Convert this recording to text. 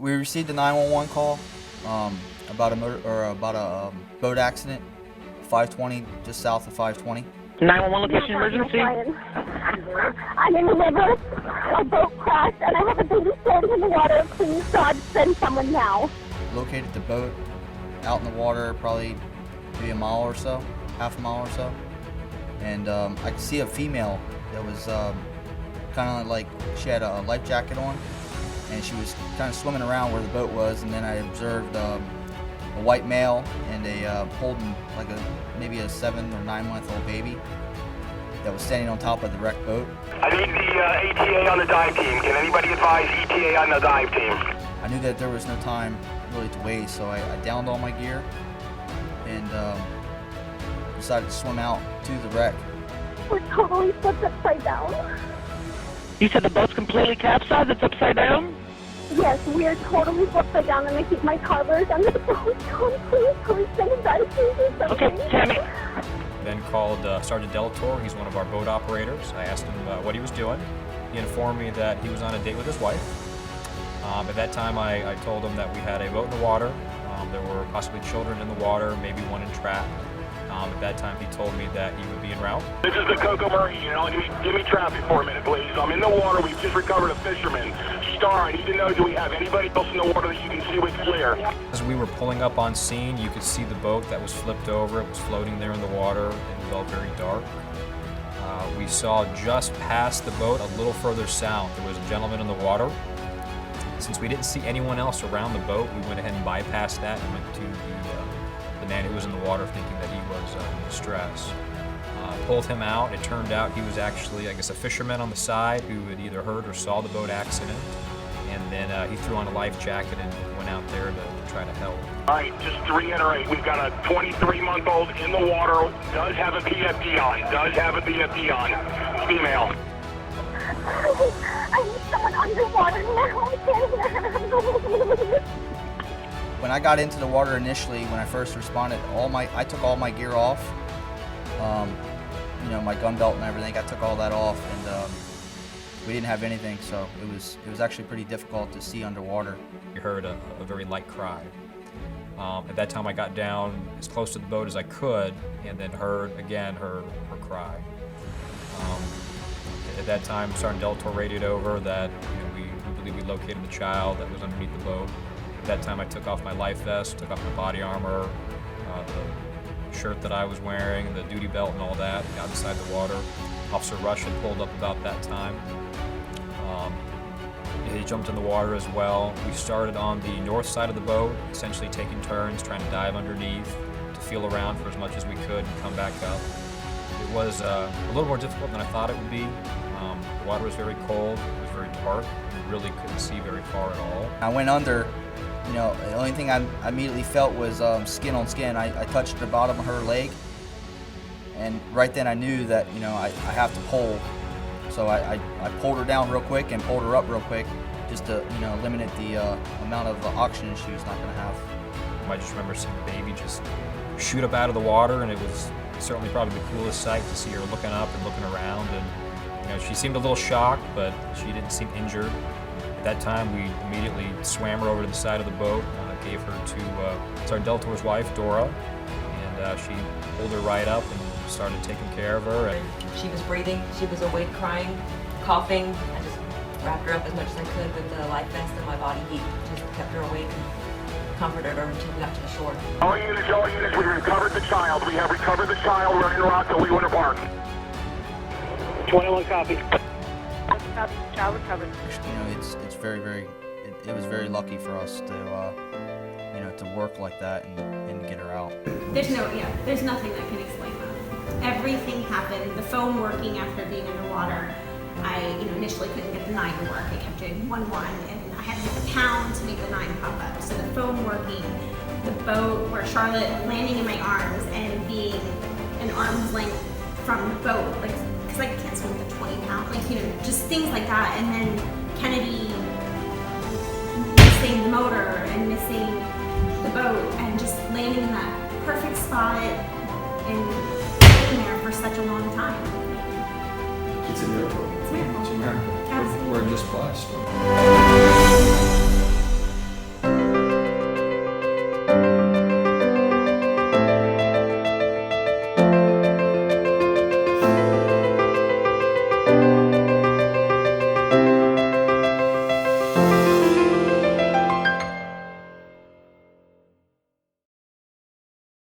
we received a 911 call about a boat accident, 520, just south of 520. 911 location emergency. I'm in the river. A boat crashed, and I have a baby floating in the water. Please, God, send someone now. Located the boat out in the water, probably maybe a mile or so, half a mile or so, and I could see a female that was kind of like she had a life jacket on, and she was kind of swimming around where the boat was, and then I observed a white male and a holding like maybe a 7 or 9 month old baby that was standing on top of the wrecked boat. I need the ETA on the dive team. Can anybody advise ETA on the dive team? I knew that there was no time really to waste, so I downed all my gear and decided to swim out to the wreck. We're totally flipped upside down. You said the boat's completely capsized? It's upside down? Yes, we are totally upside down, and I keep my toddlers on the boat. Please, send a dive team or something. Okay, Tammy. Then called Sergeant Delator. He's one of our boat operators. I asked him what he was doing. He informed me that he was on a date with his wife. At that time, I told him that we had a boat in the water. There were possibly children in the water, maybe one entrapped. At that time, he told me that he would be en route. This is the Coco Murray. Give me traffic for a minute, please. I'm in the water. We've just recovered a fisherman. Star, I need to know, do we have anybody else in the water that you can see with clear? As we were pulling up on scene, you could see the boat that was flipped over. It was floating there in the water. It was all very dark. We saw just past the boat, a little further south, there was a gentleman in the water. Since we didn't see anyone else around the boat, we went ahead and bypassed that and went to the man who was in the water, thinking that he was in distress. Pulled him out. It turned out he was actually, I guess, a fisherman on the side who had either heard or saw the boat accident. And then he threw on a life jacket and went out there to try to help. All right, just to reiterate, we've got a 23-month-old in the water, does have a PFD on, female. I need someone underwater now. When I got into the water initially, when I first responded, I took all my gear off. My gun belt and everything. I took all that off, and we didn't have anything, so it was actually pretty difficult to see underwater. We heard a very light cry. At that time, I got down as close to the boat as I could, and then heard again her cry. At that time, Sergeant Delator radioed over that we believe we located the child that was underneath the boat. At that time, I took off my life vest, took off my body armor, the shirt that I was wearing, the duty belt and all that, got inside the water. Officer Rush had pulled up about that time. He jumped in the water as well. We started on the north side of the boat, essentially taking turns, trying to dive underneath, to feel around for as much as we could and come back up. It was a little more difficult than I thought it would be. The water was very cold, it was very dark, we really couldn't see very far at all. I went under. The only thing I immediately felt was skin on skin. I touched the bottom of her leg, and right then I knew that I have to pull. So I pulled her down real quick and pulled her up real quick, just to eliminate the amount of oxygen she was not going to have. I just remember seeing the baby just shoot up out of the water, and it was certainly probably the coolest sight to see her looking up and looking around. And she seemed a little shocked, but she didn't seem injured. At that time, we immediately swam her over to the side of the boat, gave her to Sergeant Delator's wife, Dora, and she pulled her right up and started taking care of her. And she was breathing, she was awake, crying, coughing. I just wrapped her up as much as I could with the life vest and my body heat. Just kept her awake and comforted her until we got to the shore. All units, we recovered the child. We have recovered the child. We're in rock to Leeward Park. 21 copy. Child recovered. It's very, it was very lucky for us to work like that and get her out. There's nothing that can explain that. Everything happened. The phone working after being underwater. I initially couldn't get the 9 to work. I kept doing 1-1, and I had to hit the pound to make the 9 pop up. So the phone working, the boat where Charlotte landing in my arms and being an arm's length from the boat, because I can't swim with a 20 pound, just things like that. And then Kennedy missing the motor and missing the boat and just landing in that perfect spot and being there for such a long time. It's a miracle. It's a miracle. It's a miracle. Absolutely. We're just blessed.